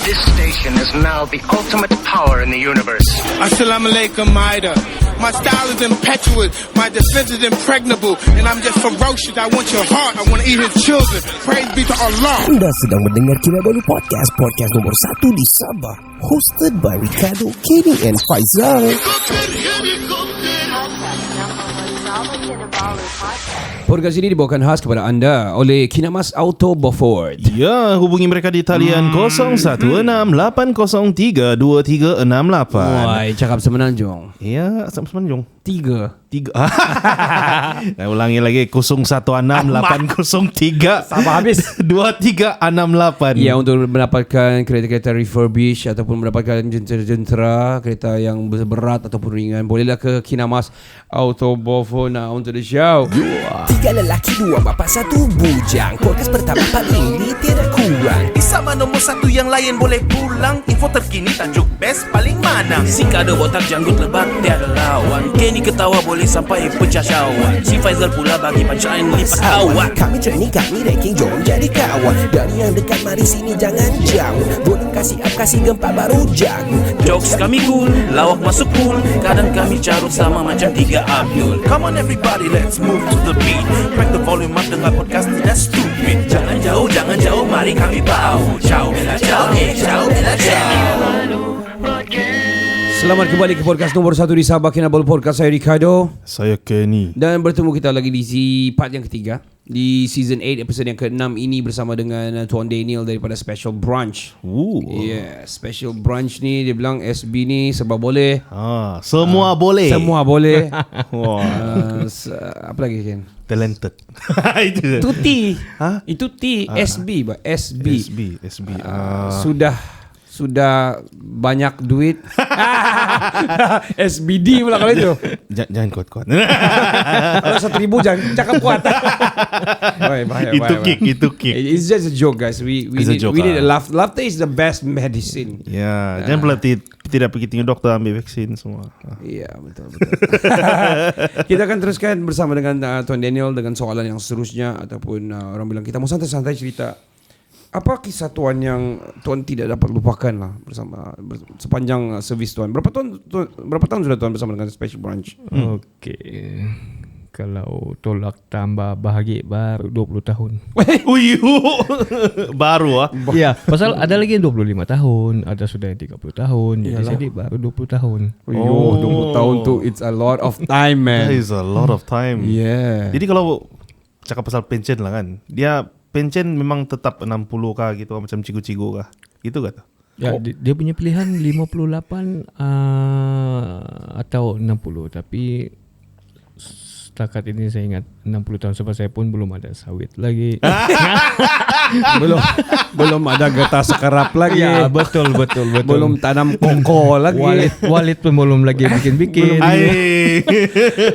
This station is now the ultimate power in the universe. Assalamu alaikum, Maida. My style is impetuous, my defense is impregnable, and I'm just ferocious. I want your heart, I want to eat his children. Praise be to Allah. Anda sedang mendengar Kinabalu Podcast, podcast nomor 1 di Sabah, hosted by Ricardo, Kenny and Faizal. Podcast ini dibawakan khas kepada anda oleh Kinamas Auto Beaufort. Ya, hubungi mereka di talian 016-803-2368. Wah, cakap semenanjung. Ya, semenanjung. 3. Nah, ulangi lagi 016-803 Sama habis 2368. Ya, untuk mendapatkan kereta-kereta refurbish ataupun mendapatkan jentera-jentera kereta yang berat ataupun ringan, bolehlah ke Kinamas Auto Beaufort. Now onto the show. 3 lelaki, 2 bapa, 1 bujang. Podcast pertama paling ini tiada kurang. Sama nombor 1 yang lain boleh pulang. Info terkini tajuk best paling mana. Si Kado botak janggut lebat tiada lawan. Kenny ketawa boleh sampai pecah syawak. Si Faizal pula bagi punchline lipat awak. Kami training, kami ranking, jom jadi kawan. Dari yang dekat mari sini jangan jauh. Boleh kasih up, kasih gempa baru jago. Jokes kami cool, lawak masuk cool. Kadang kami carut sama macam 3 Abdul. Come on everybody, let's move to the beat. Crack the volume up, dengar podcast tidak stupid. Jangan jauh, mari kami bau. Ciao, bella ciao, ciao, bella ciao. Selamat kembali ke podcast nomor 1 di Sabah, Kinabalu Podcast. Saya Ricardo. Saya Kenny. Dan bertemu kita lagi di part yang ketiga di season 8 episode yang ke-6 ini bersama dengan Tuan Daniel daripada Special Branch. Yeah, Special Branch ni dia bilang SB ni sebab boleh. Semua boleh. Semua boleh. Wah. Apa lagi Ken? Talented. Itu T. Ha? Itu T. SB. SB. Sudah banyak duit. SBD pula kalau itu. Jangan kuat-kuat. Kalau 1,000 jangan cakap kuat. Bahaya. Itu kick. It's just a joke, guys. We need a laugh. Laughter is the best medicine. Ya, jangan pula tidak pergi tengok doktor ambil vaksin semua. Iya, betul. Kita akan teruskan bersama dengan Tuan Daniel dengan soalan yang seterusnya, ataupun orang bilang kita mau santai-santai cerita. Apa kisah Tuan yang Tuan tidak dapat lupakan lah sepanjang servis Tuan? Berapa tahun sudah Tuan bersama dengan Special Branch? Okey. Kalau tolak tambah bahagi baru 20 tahun. Baru Ya, pasal ada lagi yang 25 tahun, ada sudah yang 30 tahun. Jadi baru 20 tahun. 20 tahun tu it's a lot of time, man. That is a lot of time. Yeah. Jadi kalau cakap pasal pension lah kan, dia pension memang tetap 60 kah gitu, macam cigu-cigu kah? Gitu kah? Ya, dia punya pilihan 58 atau 60, tapi setakat ini saya ingat 60 tahun sebab saya pun belum ada sawit lagi. belum ada getah sekerap lagi. Ya, betul. Belum tanam koko lagi. Walit pun belum lagi bikin.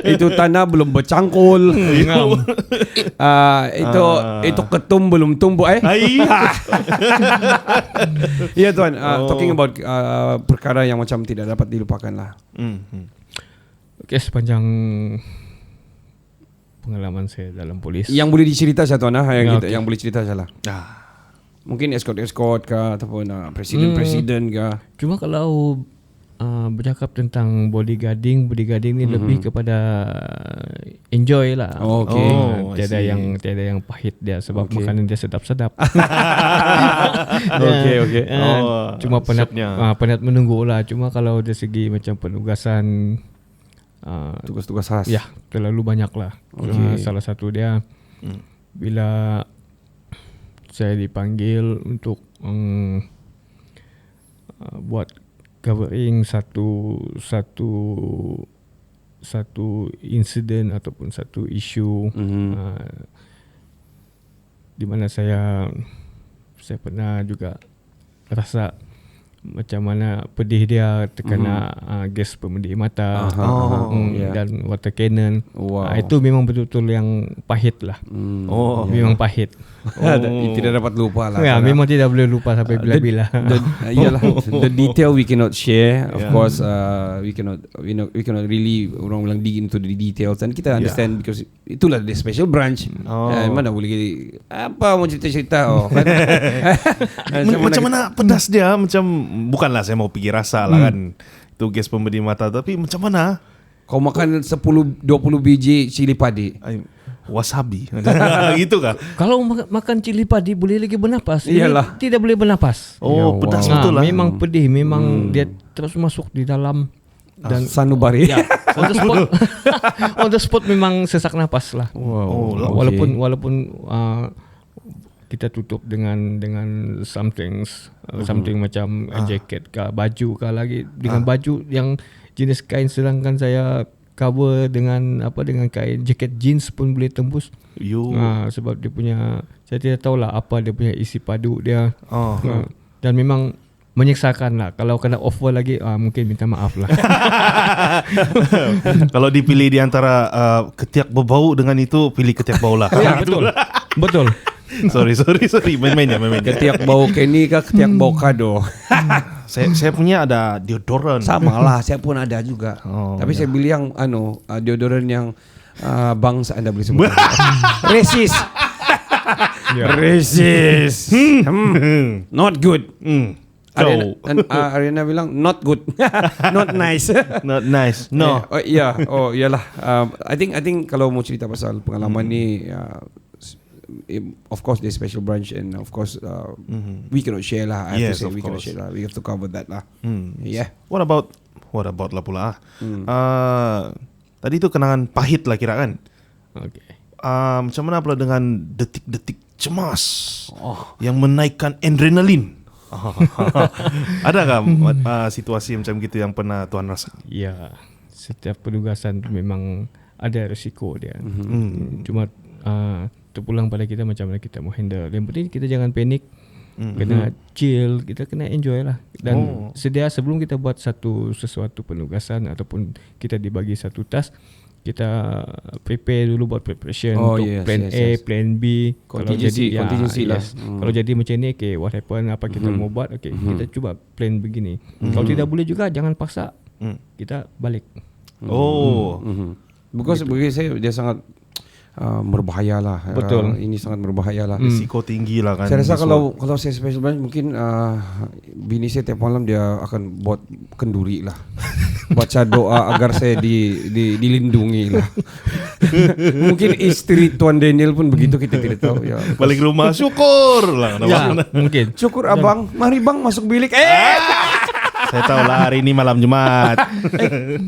Itu tanah belum bercangkul. Itu ketum belum tumbuh. Ya Tuan, talking about perkara yang macam tidak dapat dilupakan lah. Okey, sepanjang pengalaman saya dalam polis. Yang boleh dicerita saya Tuan, yang boleh cerita saya lah. Mungkin escort kah ataupun presiden kah. Cuma kalau bercakap tentang bodyguarding ni lebih kepada enjoy lah. Tiada yang pahit dia sebab makanan dia sedap-sedap. Okey. Cuma penat menunggu lah. Cuma kalau dari segi macam penugasan, tugas-tugas khas. Ya, terlalu banyak lah. Salah satu dia bila saya dipanggil untuk buat covering satu insiden ataupun satu isu di mana saya pernah juga rasa macam mana pedih dia terkena gas pemedih mata dan water cannon. Itu memang betul-betul yang pahit lah. Memang pahit. Tidak dapat lupa lah. Ya, memang tidak boleh lupa sampai bila-bila. Iyalah, the detail we cannot share. Of course, we cannot really orang bilang dig into the details, dan kita understand because itulah the special branch. Mana boleh apa mau cerita-cerita kan. Macam mana pedas dia, macam bukanlah saya mau pergi rasa lah kan itu gas pemedih mata, tapi macam mana kau makan 10-20 biji cili padi, wasabi gitu kah? Kalau makan cili padi boleh lagi bernapas. Iyalah. Tidak boleh bernapas. Pedas betul lah. Memang pedih, memang dia terus masuk di dalam dan sanubari. On the spot. On the spot memang sesak napas lah. Walaupun kita tutup dengan something macam jaket ke baju ke lagi dengan baju yang jenis kain, sedangkan saya cover dengan kain jaket jeans pun boleh tembus. Sebab dia punya, saya tidak tahulah apa dia punya isi padu dia. Dan memang menyiksakan lah. Kalau kena offer lagi mungkin minta maaf lah. Kalau dipilih di antara ketiak berbau dengan itu, pilih ketiak bau lah. Ya, betul. Sorry. Main-main. Ketiak bau Kenny kah ketiak bau kado? Saya punya ada deodoran. Sama lah, saya pun ada juga. Tapi saya beli yang deodoran yang bangsa Anda boleh sebut. Racist. Racist. Not good. Ariana bilang not good. Not nice. Not nice. No. Iyalah. I think kalau mau cerita pasal pengalaman ni, of course there's special branch, and of course we cannot share lah. I have to say we cannot share lah. We have to cover that lah. Yeah. What about lah pula? Tadi tu kenangan pahit lah kira kan. Okay. Macam mana pula dengan detik-detik cemas yang menaikkan adrenalin? Adakah situasi macam gitu yang pernah Tuan rasa? Ya, setiap penugasan tu memang ada risiko dia. Cuma terpulang pada kita macam mana kita mau handle. Yang penting kita jangan panik, kena chill, kita kena enjoy lah. Dan sedia sebelum kita buat sesuatu penugasan ataupun kita dibagi satu task, kita prepare dulu, buat preparation untuk plan A, plan B. Contingency lah. Kalau jadi macam ni, okay, what happen, apa kita mau buat, okay, kita cuba plan begini. Kalau tidak boleh juga, jangan paksa, kita balik. Because bagi saya dia sangat berbahaya lah. Betul. Ini sangat berbahaya lah. Risiko tinggi lah kan. Saya rasa kalau saya special branch, mungkin bini saya tiap malam dia akan buat kenduri lah. Baca doa agar saya dilindungi lah. Mungkin istri Tuan Daniel pun begitu, kita tidak tahu. Ya. Balik rumah syukur lah. Mungkin. Syukur abang, mari bang masuk bilik. Saya tahu lah hari ini malam Jumat.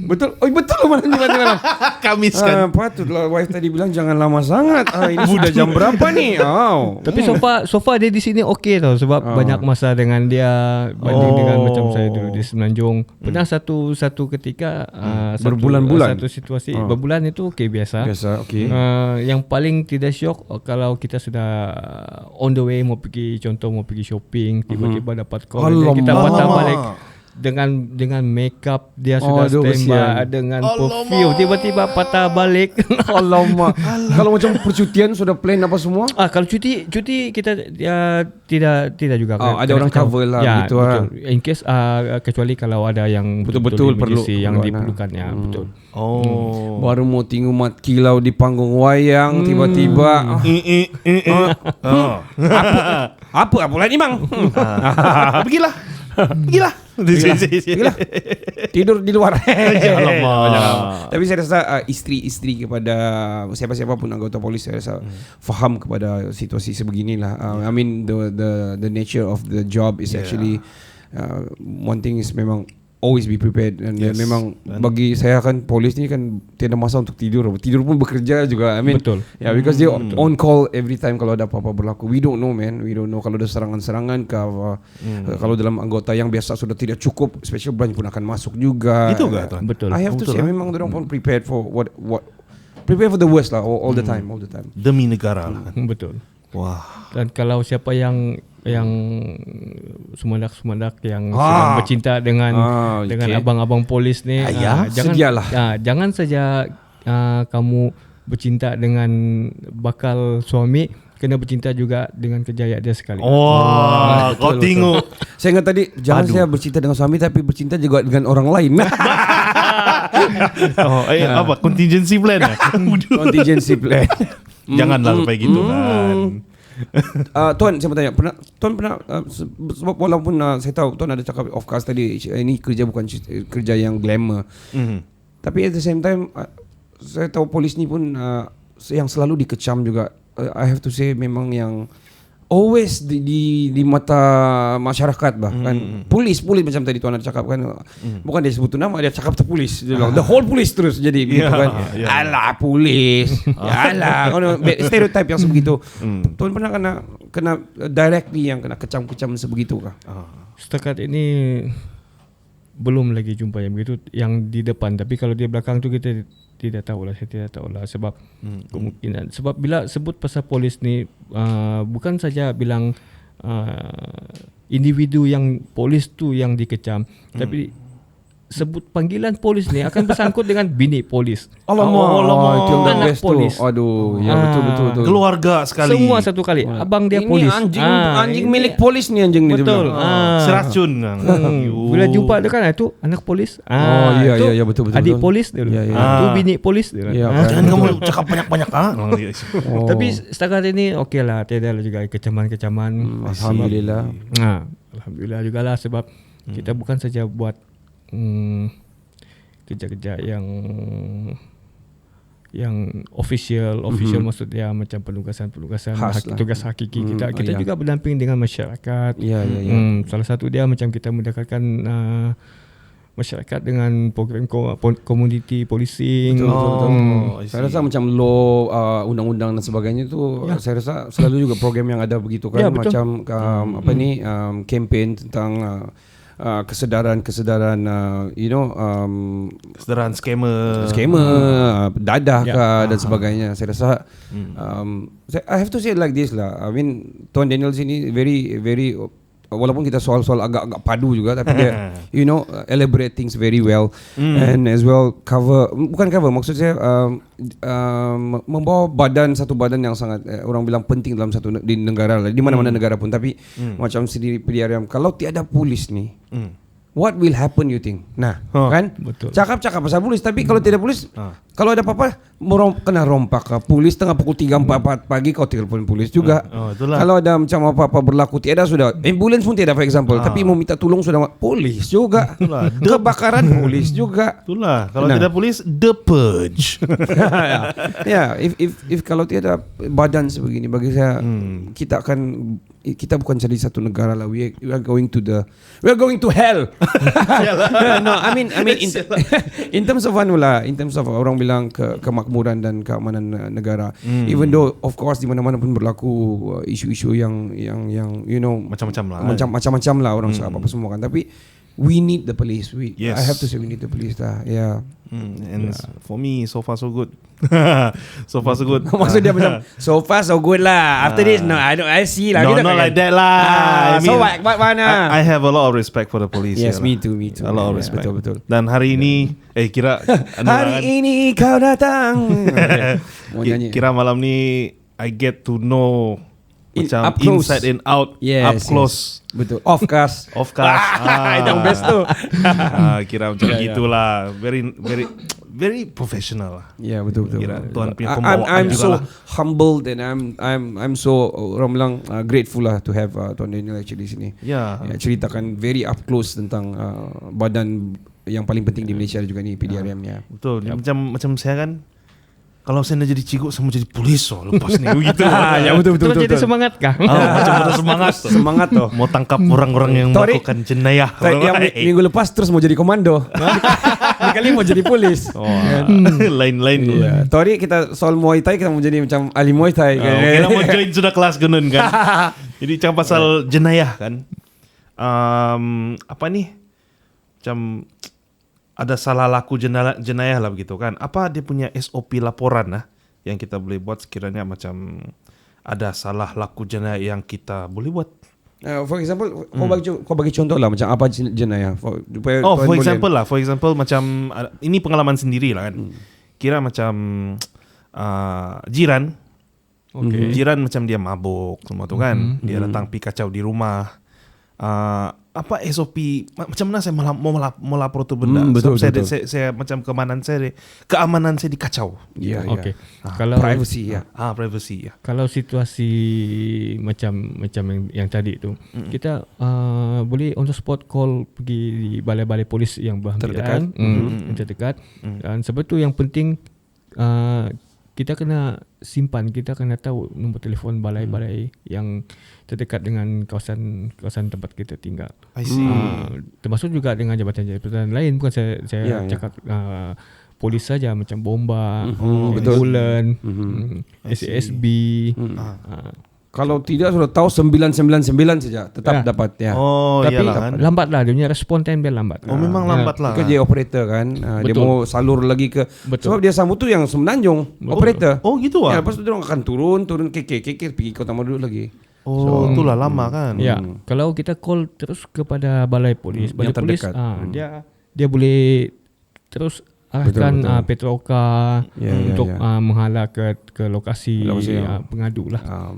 Betul loh malam Jumat. Kamis kan. Patutlah wife tadi bilang jangan lama sangat. Ini sudah jam berapa nih? Tapi so far dia di sini okey tau, sebab banyak masa dengan dia banding dengan macam saya dulu di Semenanjung. Pernah satu ketika berbulan-bulan satu situasi berbulan itu okey biasa. Okey. Yang paling tidak syok kalau kita sudah on the way mau pergi shopping, tiba-tiba dapat call dan kita patah balik. Dengan makeup dia sudah standby, dengan perfume tiba-tiba patah balik. Alamak. Kalau macam percutian sudah plan apa semua? Kalau cuti kita tidak juga. Ada orang cover lah gitu betul. In case kecuali kalau ada yang betul-betul perlu yang diperlukan ya, betul. Baru mau tengok mat kilau di panggung wayang, tiba-tiba apa lagi bang? Pergilah. Tidur di luar. Tapi saya rasa istri-istri kepada siapa-siapa pun anggota polis, saya rasa faham kepada situasi sebeginilah. I mean the nature of the job is actually one thing is memang always be prepared, dan memang bagi saya kan polis ni kan tiada masa untuk tidur pun bekerja juga. I mean, betul. Yeah, because they on call every time kalau ada apa-apa berlaku. We don't know kalau ada serangan-serangan ke kalau dalam anggota yang biasa sudah tidak cukup, special branch pun akan masuk juga. Itu enggak tuan? Betul. I have to say memang orang pun prepared for what prepare for the worst lah all the time. Demi negara lah kan. Betul. Wah. Dan kalau siapa yang sumandak-sumandak yang sedang bercinta dengan dengan abang-abang polis ni, jangan saja kamu bercinta dengan bakal suami, kena bercinta juga dengan kejayaan dia sekali. Kau tengok. Saya ingat tadi jangan saya bercinta dengan suami tapi bercinta juga dengan orang lain. Apa contingency plan? Contingency plan. Janganlah sampai gitu kan. Tuan, saya bertanya, Tuan pernah sebab walaupun saya tahu Tuan ada cakap of course tadi ini kerja bukan kerja yang glamour. Tapi at the same time saya tahu polis ni pun yang selalu dikecam juga. I have to say memang yang always di mata masyarakat bahkan polis macam tadi Tuan ada cakap kan, bukan dia sebut nama, dia cakap polis, the whole polis terus jadi begitu kan. Alah polis, alah stereotype yang sebegitu. Tuan pernah kena directly yang kena kecam-kecam sebegitu kah? Setakat ini belum lagi jumpa yang begitu yang di depan, tapi kalau di belakang tu kita tidak tahulah, saya tidak tahulah sebab kemungkinan sebab bila sebut pasal polis ni bukan saja bilang individu yang polis tu yang dikecam, tapi sebut panggilan polis ni akan bersangkut dengan bini polis. Alamak, itu yang anak best polis. Tu. Aduh, ya betul. Keluarga sekali. Semua satu kali. Abang dia ini polis. Anjing milik polis ni anjing ni. Betul. Seracun. Bila jumpa tu kan itu anak polis. Iya betul. Adik polis dia. Itu bini polis dia. Jangan kamu cakap banyak-banyak Tapi setakat ini okey lah, tiada juga kecaman-kecaman. Alhamdulillah. Alhamdulillah jugalah sebab kita bukan saja buat kerja-kerja yang official maksudnya macam penugasan tugas hakiki kita juga berdamping dengan masyarakat. Salah satu dia macam kita mendekatkan masyarakat dengan program community policing. Betul. Saya rasa macam law, undang-undang dan sebagainya tu saya rasa selalu juga program yang ada begitu kan, macam campaign tentang kesedaran kesedaran scammer dadah dan sebagainya. Saya rasa I have to say like this lah. I mean Tuan Daniel sini very walaupun kita soal-soal agak padu juga, tapi dia elaborate things very well and as well bukan cover maksud saya membawa satu badan yang sangat orang bilang penting dalam satu di negara lah, di mana-mana negara pun, tapi macam sendiri PDRM kalau tiada polis ni what will happen you think? Kan? Betul. Cakap pasal polis, tapi kalau tidak polis, kalau ada apa-apa kena rompak. Polis tengah pukul 3-4 pagi kau telefon polis juga. Kalau ada macam apa-apa berlaku tiada sudah. Ambulans pun tiada for example, tapi mau minta tolong sudah polis juga. Kebakaran polis juga. Itulah. Kalau tidak polis, the purge. If kalau tiada badan sebegini bagi saya kita bukan jadi satu negara lah. We are going to hell. No, I mean in terms of in terms of orang bilang kemakmuran dan keamanan negara. Even though of course di mana-mana pun berlaku isu-isu yang macam-macam lah orang cakap apa semua kan, tapi we need the police. I have to say we need the police lah. For me so far so good. So far so good. Maksud dia macam so far so good lah. After this I see lah. No, not like that lah. So what mana? I have a lot of respect for the police. Yes, me too. A lot of respect. Betul. Dan hari ini hari ini kau datang. Kira malam ni I get to know macam up close. Inside and out, up close. Betul. Off cast. Yang best tu. Kira macam gitulah. Very professional lah. Ya, betul. Kira tuan punya pembawaan I'm juga so lah. humbled and I'm so orang bilang grateful lah to have Tuan Daniel actually sini. Ceritakan very up close tentang badan yang paling penting di Malaysia juga ni, PDRM ya. Betul. Macam saya kan, kalau saya nak jadi cikgu, saya mau jadi polis lepas ni begitu. Ya betul. Jadi semangat kah? Macam ada semangat tu. Mau tangkap orang-orang yang melakukan jenayah. Yang minggu lepas terus mau jadi komando. Kali mau jadi polis. Lain-lain tu. Tori kita soal Muay Thai, kita mau jadi macam ahli Muay Thai. Kita mau join sudah kelas gunun kan. Jadi cakap pasal jenayah kan. Apa ni? Macam ada salah laku jenayah lah begitu kan. Apa dia punya SOP laporan lah yang kita boleh buat sekiranya macam ada salah laku jenayah yang kita boleh buat For example, kau bagi contoh lah macam apa jenayah. For example macam ini pengalaman sendiri lah kan. Kira macam jiran. Jiran macam dia mabuk semua tu kan. Dia datang pi kacau di rumah. Apa SOP macam mana saya mau lapor tu benda. Betul, so, betul. Saya macam keamanan saya dikacau. Ya. Okey. Kalau Privacy ya. Privacy ya. Kalau situasi macam yang tadi tu, kita boleh on the spot call pergi di balai-balai polis yang berhampiran, yang terdekat. Dan sebab tu yang penting kita kena simpan, kita kena tahu nombor telefon balai-balai yang terdekat dengan kawasan tempat kita tinggal. I see. Termasuk juga dengan jabatan-jabatan lain, bukan saya cakap polis saja, macam bomba, ambulan, SASB. Kalau tidak sudah tahu 999 saja tetap dapat ya. Tapi iyalah kan. lambat lah, dia punya respon time dia lambat. Memang lambat lah. Dia dia operator kan. Dia mau salur lagi ke. Sebab dia sambut tu yang Semenanjung operator. Oh gitu ah. Ya, lepas tu dia akan turun KK pergi Kota Marudu lagi. Itulah lama kan. Ya, kalau kita call terus kepada balai polis, balai yang polis terdekat. dia boleh terus arahkan Petroka untuk menghala ke lokasi pengadu lah.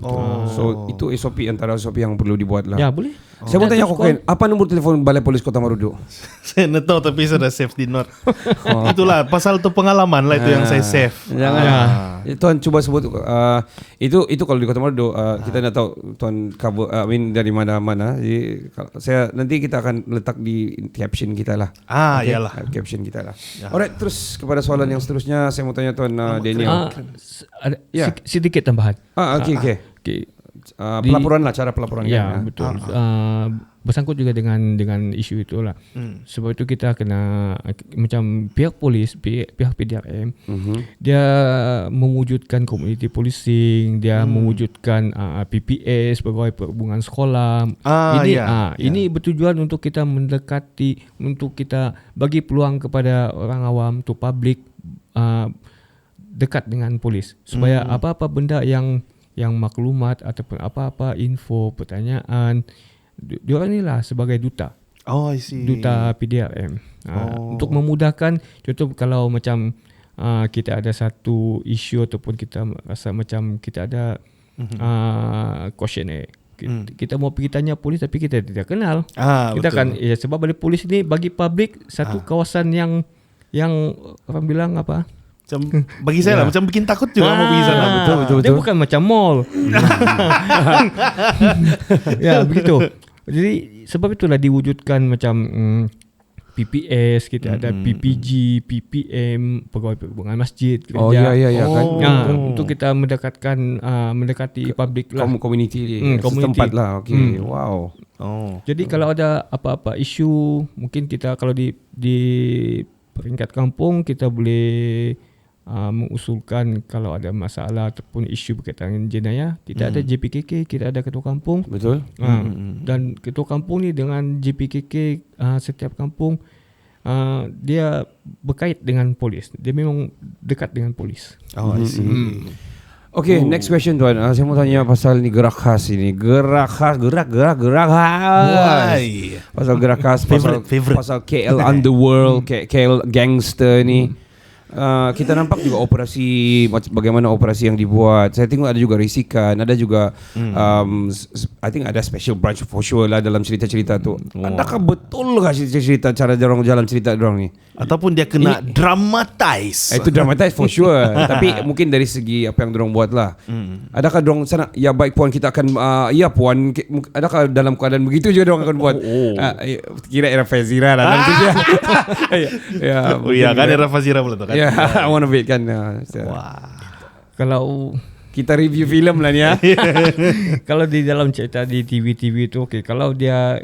So itu SOP antara SOP yang perlu dibuat lah. Ya, boleh. Saya mau tanya kau Ken, apa nombor telefon Balai Polis Kota Marudu? Saya nak tahu tapi saya dah save di note. Itulah pasal tu pengalaman lah itu yang saya save. Jangan. Tuan cuba sebut itu kalau di Kota Marudu kita nak tahu tuan cover dari mana-mana. Jadi saya nanti kita akan letak di caption kita lah. Iyalah. Caption kita lah. Alright, terus kepada soalan yang seterusnya saya mau tanya tuan Daniel. Sedikit tambahan. Okey. Pelaporan lah, cara pelaporan. Ya, betul. Bersangkut juga dengan isu itulah. Sebab itu kita kena macam pihak polis, pihak PDRM, dia mewujudkan community policing, dia mewujudkan PPS, pegawai perhubungan sekolah. Ini bertujuan untuk kita mendekati, untuk kita bagi peluang kepada orang awam, to public, dekat dengan polis supaya apa-apa benda yang maklumat ataupun apa-apa info, pertanyaan, diorang ni lah sebagai duta. I see. Duta PDRM. Untuk memudahkan, contoh kalau macam kita ada satu isu ataupun kita rasa macam kita ada questionnaire. Kita mau pergi tanya polis tapi kita tidak kenal. Kita betul. kan sebab balai polis ini bagi public satu kawasan yang orang bilang apa? Macam bagi saya lah macam bikin takut juga mau pergi sana. Betul. Dia bukan macam mall. Ya, begitu. Jadi sebab itulah diwujudkan macam PPS, kita ada PPG, PPM, pegawai perhubungan masjid, gereja. Kan. Untuk kita mendekati public lah. Community setempat lah. Okey. Wow. Jadi kalau ada apa-apa isu, mungkin kita kalau di peringkat kampung kita boleh mengusulkan kalau ada masalah ataupun isu berkaitan dengan jenayah, kita ada JPKK, kita ada ketua kampung. Betul. Dan ketua kampung ni dengan JPKK setiap kampung dia berkait dengan polis. Dia memang dekat dengan polis. I see. Okay, next question tuan. Saya mau tanya pasal ni gerak khas ini. Gerak khas. Pasal gerak khas, pasal KL Underworld, KL Gangster ni. Kita nampak juga operasi, bagaimana operasi yang dibuat. Saya tengok ada juga risikan, ada juga I think ada special branch for sure lah dalam cerita-cerita tu. Adakah betul kah cerita cara dorang jalan cerita dorang ni? Ataupun dia kena dramatize. Itu dramatize for sure. Tapi mungkin dari segi apa yang dorang buat lah. Adakah dorang sana, ya baik puan kita akan ya puan, adakah dalam keadaan begitu juga dorang akan buat? Kira era Fazira lah dalam tu je. Ya kan era Fazira pula tu kan. Ya, I want to bet kan. Kalau kita review filem lah ni ya. Kalau di dalam cerita di TV tu, okay, kalau dia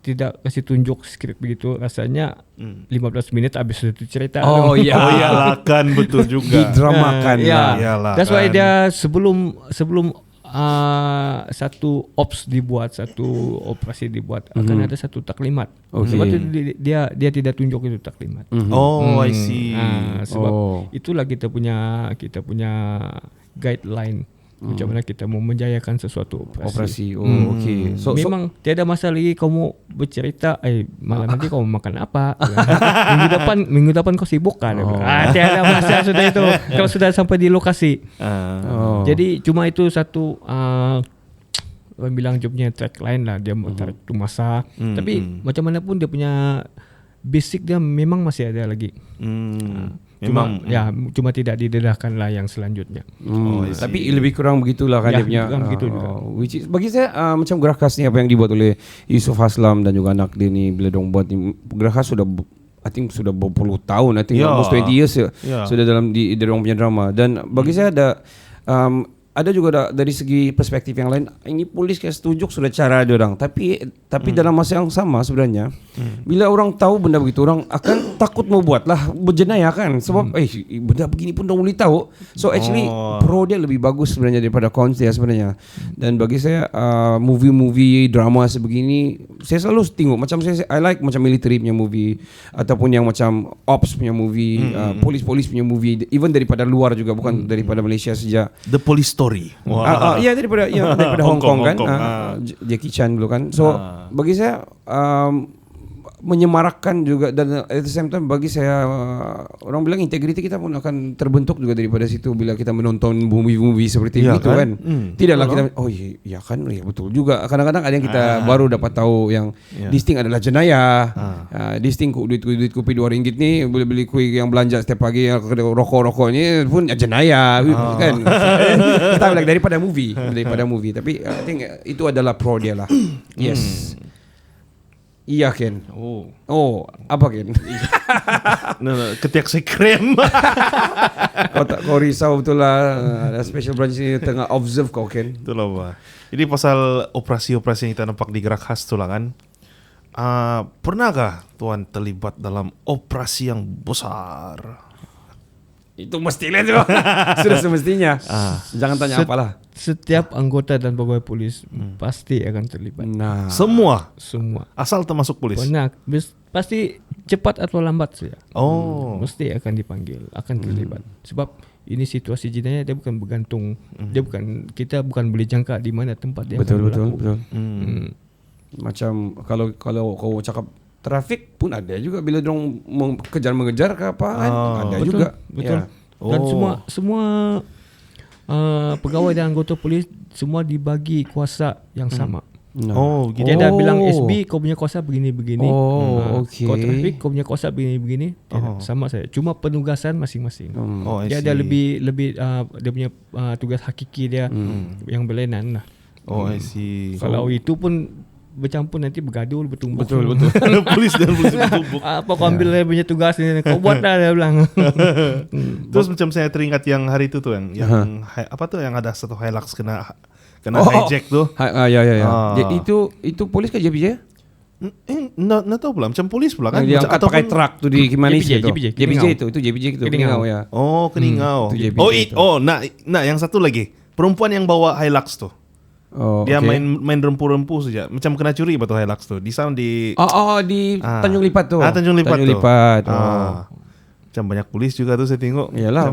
tidak kasih tunjuk skrip begitu, rasanya 15 minit habis satu cerita. Iyalah kan, betul juga. Didramakan lah. Iyalah, that's why kan. dia sebelum satu ops dibuat, satu operasi dibuat, akan ada satu taklimat. Sebab itu dia tidak tunjuk itu taklimat. I see. Sebab itulah kita punya guideline Macam mana kita mau menjayakan sesuatu Operasi. Okay. So, memang tiada masa lagi kau mau bercerita, malam nanti kau mau makan apa? minggu depan kau sibuk kan? Tiada masa sudah itu. Kalau sudah sampai di lokasi. Jadi cuma itu satu orang bilang jobnya track lain lah, dia mau tarik tu masa. Tapi macam mana pun dia punya basic dia memang masih ada lagi. Cuma tidak didedahkan lah yang selanjutnya. Tapi lebih kurang begitulah kan dia punya. Begitu juga. Which is, bagi saya macam Gerakas ni apa yang dibuat oleh Yusuf Haslam dan juga anak dia ni bila dong buat ni, Gerakas sudah I think sudah berpuluh tahun, I think almost 20 years sudah dalam di orang punya drama. Dan bagi saya ada juga dari segi perspektif yang lain, ini polis kayak setuju sudah cara dia orang, tapi dalam masa yang sama sebenarnya bila orang tahu benda begitu, orang akan takut mau buat lah berjenayah kan, sebab benda begini pun orang boleh tahu. So actually pro dia lebih bagus sebenarnya daripada cons dia sebenarnya. Dan bagi saya movie drama sebegini saya selalu tengok, macam saya I like macam military punya movie ataupun yang macam ops punya movie, polis punya movie, even daripada luar juga, bukan daripada Malaysia saja. The Police Story. Ya daripada Hong Kong kan, Jackie Chan dulu kan. So bagi saya menyemarakkan juga, dan at the same time bagi saya orang bilang integriti kita pun akan terbentuk juga daripada situ bila kita menonton movie seperti itu kan. Tidaklah kita ya kan, ya betul juga. Kadang-kadang ada yang kita baru dapat tahu yang disting adalah jenayah. Disting duit kopi RM2 ni boleh beli kuih yang belanja setiap pagi, yang rokok ni pun jenayah kan. Kita bilang daripada movie. Tapi I think itu adalah pro dia lah. Yes. Iya Ken. Apa Ken? Ketiak saya krem. Kau risau betul lah. Ada special branch ni tengah observe kau Ken. Itulah Pak. Jadi pasal operasi-operasi yang kita nampak di Gerakas tu lah kan. Pernahkah Tuan terlibat dalam operasi yang besar? Itu mestilah tu. Sudah semestinya. Jangan tanya apalah. Setiap anggota dan pegawai polis pasti akan terlibat. Semua. Asal termasuk polis. Benar. Pasti cepat atau lambat saja. Mesti akan dipanggil, akan terlibat. Sebab ini situasi jenayah, dia bukan bergantung. Kita bukan boleh jangka di mana tempat dia betul. Macam kalau kau cakap trafik pun ada juga bila dorang mengejar ke apa kan, ada betul, juga. Betul. Dan semua pegawai dan anggota polis semua dibagi kuasa yang sama. Gitu. Dia dah bilang SB kau punya kuasa begini-begini. Okay. Kau trafik kau punya kuasa begini-begini. Sama saja. Cuma penugasan masing-masing. Dia ada lebih dia punya tugas hakiki dia yang berlainan lah. I see. Kalau itu pun bercampur nanti bergaduh bertumbuk. Betul. Polis bertumbuk. Apa kau ambil dia punya tugas ni, kau buat dah dia bilang. Terus macam saya teringat yang hari itu tuh yang apa tuh yang ada satu Hilux kena hijack tuh. Ya. Itu polis ke JPJ? Nggak tahu pula, macam polis pula kan. Yang angkat pakai truk tu di Malaysia tu. JPJ itu Keningau ya. Keningau. Nah yang satu lagi perempuan yang bawa Hilux tuh. Dia main rempu-rempu saja. Macam kena curi batu Hilux tu. Di sana di Tanjung Lipat tu. Tanjung Lipat. Macam banyak polis juga tu saya tengok. Iyalah.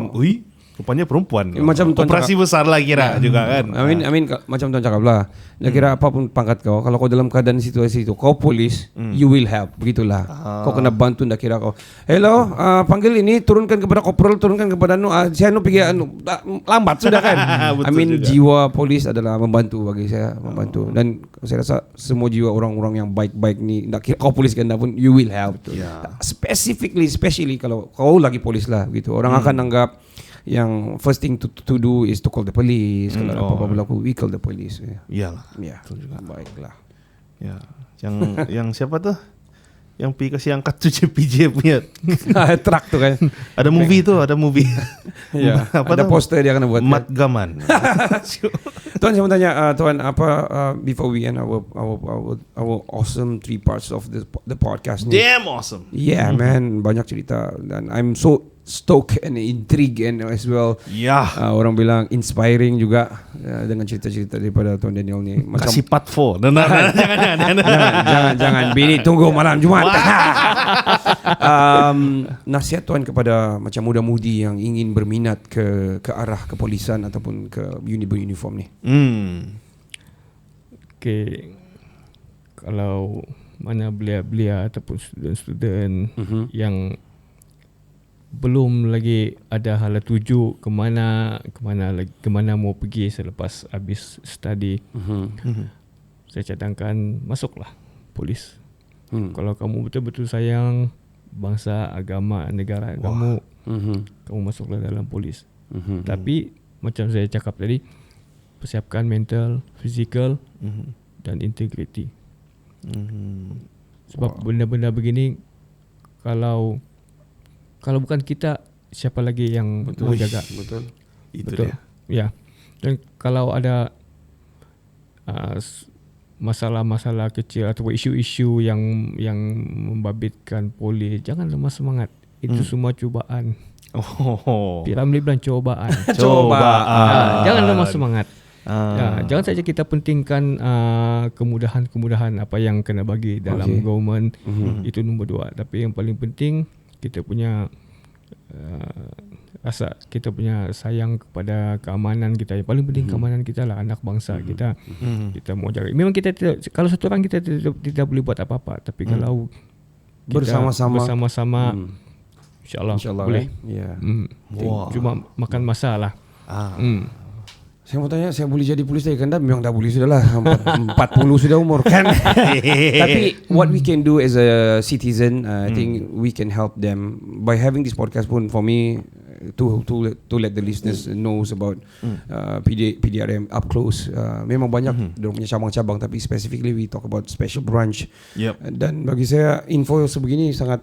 Rupanya perempuan. Macam operasi besar lah kira juga kan. Amin macam tuan cakap lah. Dia kira apapun pangkat kau, kalau kau dalam keadaan situasi itu, kau polis, you will help. Begitulah. Kau kena bantu, dah kira kau. Hello, panggil ini, turunkan kepada kopral, turunkan kepada saya pergi lambat sudah kan. Jiwa polis adalah membantu bagi saya, membantu. Dan saya rasa semua jiwa orang-orang yang baik-baik ni, tak kira kau polis kan pun, you will help. Especially kalau kau lagi polis lah gitu. Orang akan anggap yang first thing to do is to call the police. Kalau apa-apa berlaku, we call the police. Iyalah. Ya, baiklah. Ya, yang siapa tuh? Yang pergi kasih angkat tu JPJ punya truck tu kan. Ada movie tu, ada movie. Ya, ada poster dia akan buat. Mat Gaman. Tuan, saya mau tanya Tuan, apa before we end our awesome 3 parts of the podcast ni. Damn awesome. Yeah, man, banyak cerita dan I'm so stoke and intrigue and as well orang bilang inspiring juga dengan cerita-cerita daripada Tuan Daniel ni. Macam Kasih part 4. jangan bini tunggu malam Jumaat. Nasihat Tuan kepada macam muda-mudi yang ingin berminat ke arah kepolisan ataupun ke unit beruniform ni. Okay, kalau mana belia-belia ataupun student-student yang belum lagi ada hala tuju ke mana mau pergi selepas habis study, saya cadangkan masuklah polis. Kalau kamu betul-betul sayang bangsa, agama, negara kamu, kamu masuklah dalam polis. Tapi macam saya cakap tadi, persiapkan mental, fizikal dan integriti. Sebab benda-benda begini kalau bukan kita, siapa lagi yang mau jaga? Betul. Itu dia. Ya. Dan kalau ada masalah-masalah kecil atau isu-isu yang membabitkan polis, jangan lemah semangat. Itu semua cubaan. Piramli bilang cubaan. Jangan lemah semangat. Jangan saja kita pentingkan kemudahan-kemudahan apa yang kena bagi dalam government. Itu nombor 2. Tapi yang paling penting, kita punya rasa, kita punya sayang kepada keamanan kita. Yang paling penting keamanan kita lah, anak bangsa kita. Kita mau jaga. Memang kita tidak, kalau satu orang kita tidak boleh buat apa-apa, tapi kalau kita bersama-sama, InsyaAllah boleh. Cuma makan masa lah. Saya mau tanya, saya boleh jadi polis dari Kandam? Memang dah boleh sudah lah. 40 sudah umur kan. Tapi what we can do as a citizen, I think we can help them by having this podcast pun, for me, to let the listeners knows about PDRM up close. Memang banyak dia punya cabang-cabang, tapi specifically we talk about special branch. Dan bagi saya info sebegini sangat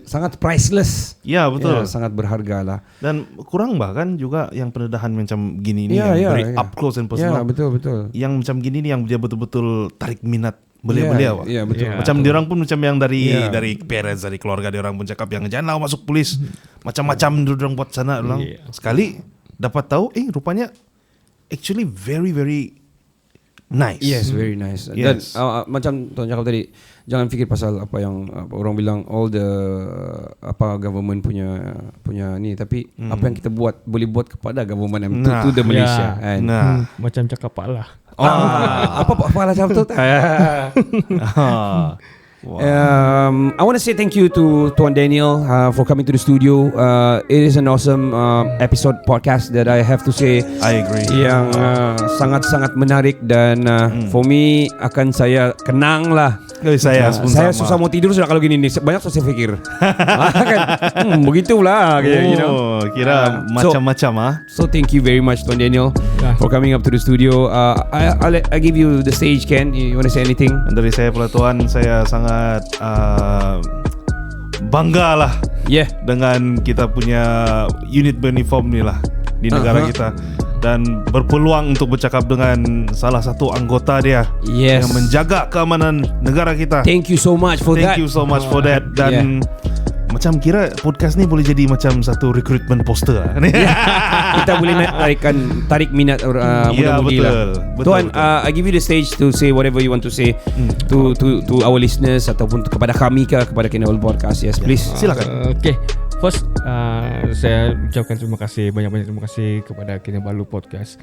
sangat priceless. Ya, betul. Sangat berharga lah. Dan kurang bahkan juga yang pendedahan macam gini ni, yang very up close and personal. Ya, betul. Yang macam gini ni yang dia betul-betul tarik minat belia-belia. Ya, betul. Macam diorang pun macam yang dari parents, dari keluarga diorang pun cakap yang janganlah masuk polis. Macam-macam diorang buat sana. Sekali dapat tahu, rupanya actually very very nice. Yes, very nice. Dan macam Tuan cakap tadi, jangan fikir pasal apa yang orang bilang all the government punya ni, tapi apa yang kita boleh buat kepada government to the Malaysia. Macam cakap Pak Lah. Apa Pak Lah cakap tu? I want to say thank you to Tuan Daniel for coming to the studio. It is an awesome episode podcast that I have to say. I agree. Yang sangat-sangat menarik dan for me akan saya kenang lah. Saya susah mau tidur sudah kalau gini ni. Banyak saya fikir. Kan begitulah. Kira macam-macam. So thank you very much Tuan Daniel for coming up to the studio. I give you the stage, Ken. You want to say anything? Dari saya pula Tuan, saya sangat bangga lah dengan kita punya unit beruniform ni lah di negara kita, dan berpeluang untuk bercakap dengan salah satu anggota dia yang menjaga keamanan negara kita. Thank you so much for that. Thank you so much for that. Dan macam kira podcast ni boleh jadi macam satu recruitment poster lah. Kita boleh tarik minat muda-mudi lah. Tuan, I give you the stage to say whatever you want to say to our listeners ataupun kepada kami kepada Kinabalu Podcast. Yes, please. Silakan. Okay. First, saya ucapkan terima kasih, banyak-banyak terima kasih kepada Kinabalu Podcast.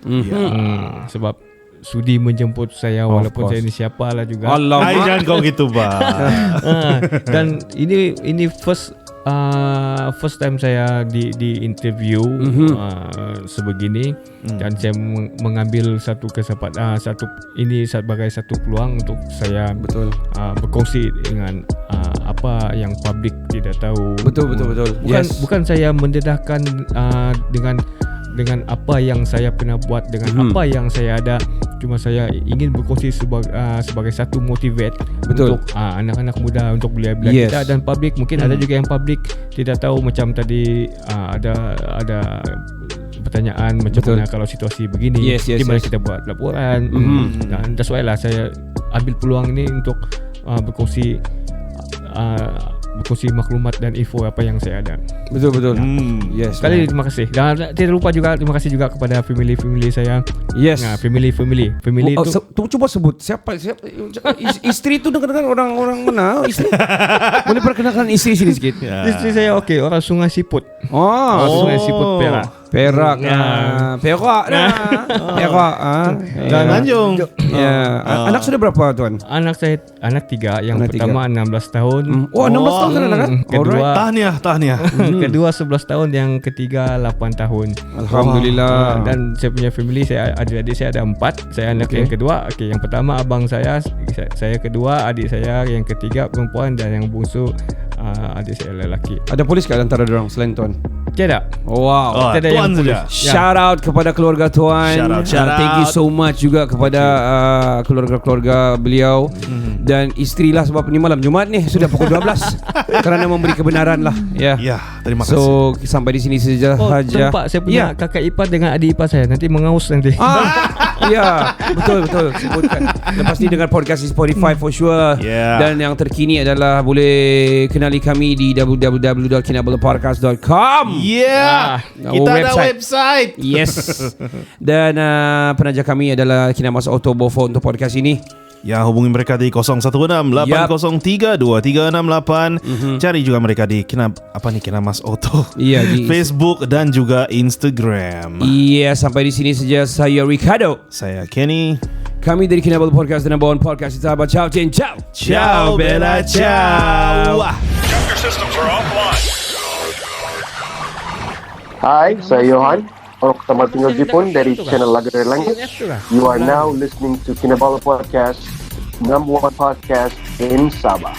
Sebab sudi menjemput saya walaupun saya ni siapa lah juga. Jangan kau gitu, Pak. Dan ini first time saya di interview sebegini, dan saya mengambil satu kesempatan ini sebagai satu peluang untuk saya berkongsi dengan apa yang publik tidak tahu. Betul. Bukan saya mendedahkan dengan apa yang saya pernah buat, dengan apa yang saya ada. Cuma saya ingin berkongsi sebagai satu motivate untuk anak-anak muda, untuk belia-belia kita dan publik. Mungkin ada juga yang publik tidak tahu, macam tadi ada pertanyaan macam mana kalau situasi begini, di mana kita buat laporan. Dan that's why lah saya ambil peluang ini untuk berkongsi berkongsi maklumat dan info apa yang saya ada. Betul. Yes. Sekali lagi terima kasih. Dan tidak lupa juga terima kasih juga kepada family saya. Yes. Nah, family itu coba sebut siapa istri itu dengar orang mana istri. Boleh perkenalkan istri sini sedikit. Istri saya orang Sungai Siput. Oh. Sungai Siput Perak. Perak Dan Tanjung. Ya. Anak sudah berapa tuan? Anak 3. Yang Anak pertama 16 tahun. 16 tahun kan anak? Kedua Tahniah. kedua 11 tahun, yang ketiga 8 tahun. Alhamdulillah. Dan saya punya family, saya adik saya ada 4. Saya anak yang kedua. Yang pertama abang saya kedua, adik saya yang ketiga perempuan, dan yang bungsu adik saya lelaki. Ada polis ke antara dorang selain tuan? Tidak. Wow. Tidak Tuan yang polis. saja. Shout out kepada keluarga tuan. Shout out. Thank you so much juga kepada keluarga-keluarga beliau dan isteri lah, sebab ni malam Jumaat ni sudah pukul 12 kerana memberi kebenaran lah. Ya. Ya, terima kasih. So sampai di sini saja. Tempat saya punya kakak ipar dengan adik ipar saya nanti mengaus nanti. Ya, betul sebutkan. Lepas ni dengar podcast di Spotify for sure. Yeah. Dan yang terkini adalah boleh kenali kami di www.kinabalapodcast.com. Yeah. Kita ada website. Yes. Dan penaja kami adalah Kinamas Auto Bofo untuk podcast ini. Ya, hubungi mereka di 016-803-2368. Cari juga mereka di Kinamas Auto. Iya, di Facebook dan juga Instagram. Iya, sampai di sini saja. Saya Ricardo. Saya Kenny. Kami dari Kinabal Podcast, the number one podcast. Kita ciao, ciao. Ciao, Bella, ciao. Hai, saya Johan, orang pertama tinggal Jepun dari channel Laga dari Langit. You are now listening to Kinabalu Podcast, number one podcast in Sabah.